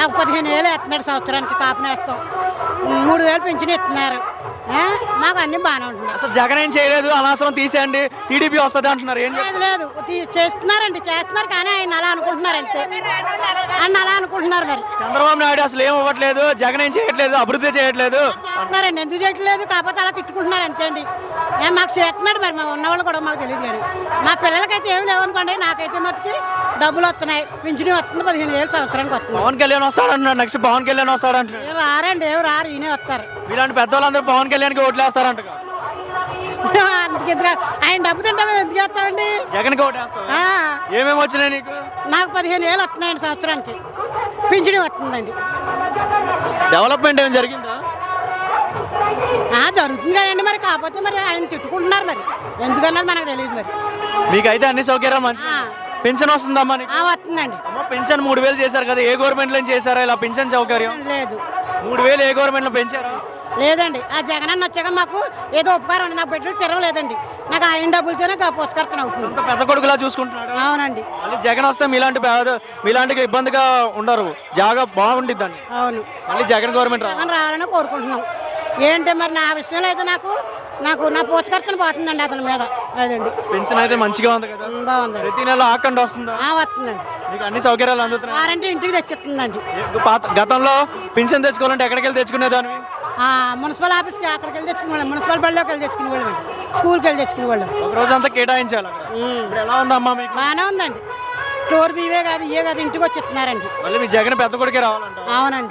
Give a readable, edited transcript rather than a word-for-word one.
మాకు 15,000 ఇస్తున్నాడు సంవత్సరానికి కాపు నేస్తాం. 3,000 పెన్షన్ ఇస్తున్నారు. మాకు అన్ని బాగానే ఉంటున్నాయి. అసలు జగన్ ఏం చేయలేదు, అనవసరం తీసేయండి, టీడీపీ వస్తుంది అంటున్నారు. ఏం లేదు లేదు చేస్తున్నారు కానీ ఆయన అలా అనుకుంటున్నారు అంతే. ఆయన అలా అనుకుంటున్నారు. మరి చంద్రబాబు నాయుడు అసలు ఏం ఇవ్వట్లేదు, జగన్ ఏం చేయట్లేదు, అభివృద్ధి చేయట్లేదు చేస్తున్నారండి. ఎందుకు చేయట్లేదు? కాకపోతే అలా తిట్టుకుంటున్నారు అంతే అండి. మాకు చేస్తున్నాడు. మరి మా ఉన్నవాళ్ళు కూడా మాకు తెలియదు. కానీ మా పిల్లలకైతే ఏమి లేవనుకోండి. నాకైతే మట్టుకి డబ్బులు వస్తున్నాయి. పింఛను వస్తుంది. 15,000 సంవత్సరానికి వస్తుంది. పవన్ కళ్యాణ్ వస్తాడంటున్నారు. నెక్స్ట్ పవన్ కళ్యాణ్ వస్తాడంటున్నారు. రారండి, ఎవరు రారు, ఈయనే వస్తారు. ఇలాంటి పెద్దవాళ్ళందరూ పవన్ కళ్యాణ్కి ఓట్లేస్తారంట. ఆయన డబ్బు తింటే మేము ఎందుకు వేస్తామండి? జగన్కి ఓటేస్తావా? ఏమేమి వచ్చినాయి నీకు? నాకు 15,000 వస్తున్నాయండి సంవత్సరానికి. పింఛను వస్తుందండి. డెవలప్మెంట్ ఏం జరిగిందా? జరుగుతుంది కదండి. మరి కాకపోతే మరి ఆయన తిట్టుకుంటున్నారు. మరి ఎందుకన్నది మనకు తెలియదు. మరి మీకైతే అన్ని సౌకర్యాలు మంచి పెన్షన్ వస్తుందమ్మా నీకు? వస్తుందండి. అమ్మ పెన్షన్ 3,000 చేశారు కదా, ఏ గవర్నమెంట్ లో చేశారా ఇలా పెన్షన్ సౌకర్యం? లేదు. 3,000 ఏ గవర్నమెంట్ లో పెంచారా? లేదండి. ఆ జగన్ అన్న వచ్చాక మాకు ఏదో ఉపకారం ఉంది. నాకు పెట్టుకు తిరగలేదండి. నాకు ఆయన డబ్బులతోనే పుస్తకర్తన అవుతుంది. అంత పెద్ద కొడుకులా చూసుకుంటున్నాడు. అవునండి. మళ్ళీ జగన్ వస్తే మీలాంటి ఇబ్బందిగా ఉండరు, జాగా బాగుండిద్దండి. అవును. మళ్ళీ జగన్ గవర్నమెంట్ జగన్ రావాలని కోరుకుంటున్నాం. ఏంటి మరి నా విషయంలో అయితే నాకు నా పుస్తకర్తన పోతుందండి అతని మీద. అదండి. పెన్షన్ అయితే మంచిగా ఉంది కదా? బాగుందండి. ప్రతి నెల ఆకండి వస్తుందా? వస్తుందండి. మీకు అన్ని సౌకర్యాలు అందుతున్నాయి? వారంటీ ఇంటికి తెచ్చిస్తుందండి. గతంలో పెన్షన్ తెచ్చుకోవాలంటే ఎక్కడికి వెళ్ళి తెచ్చుకునేదాన్ని? మున్సిపల్ ఆఫీస్కి అక్కడికి వెళ్ళి తెచ్చుకునేవాళ్ళం. మున్సిపల్ బడిలోకి వెళ్ళి తెచ్చుకునేవాళ్ళం. స్కూల్కి వెళ్ళి తెచ్చుకునేవాళ్ళం. ఒక రోజు అంతా కేటాయించాలి. ఎలా ఉందమ్మా మీకు? బాగానే ఉందండి. స్టోర్ ఇవే కాదు ఇంటికి వచ్చి ఇస్తున్నారండి. మళ్ళీ మీ జగన్ పెద్ద కొడుకే రావాలంట. అవునండి.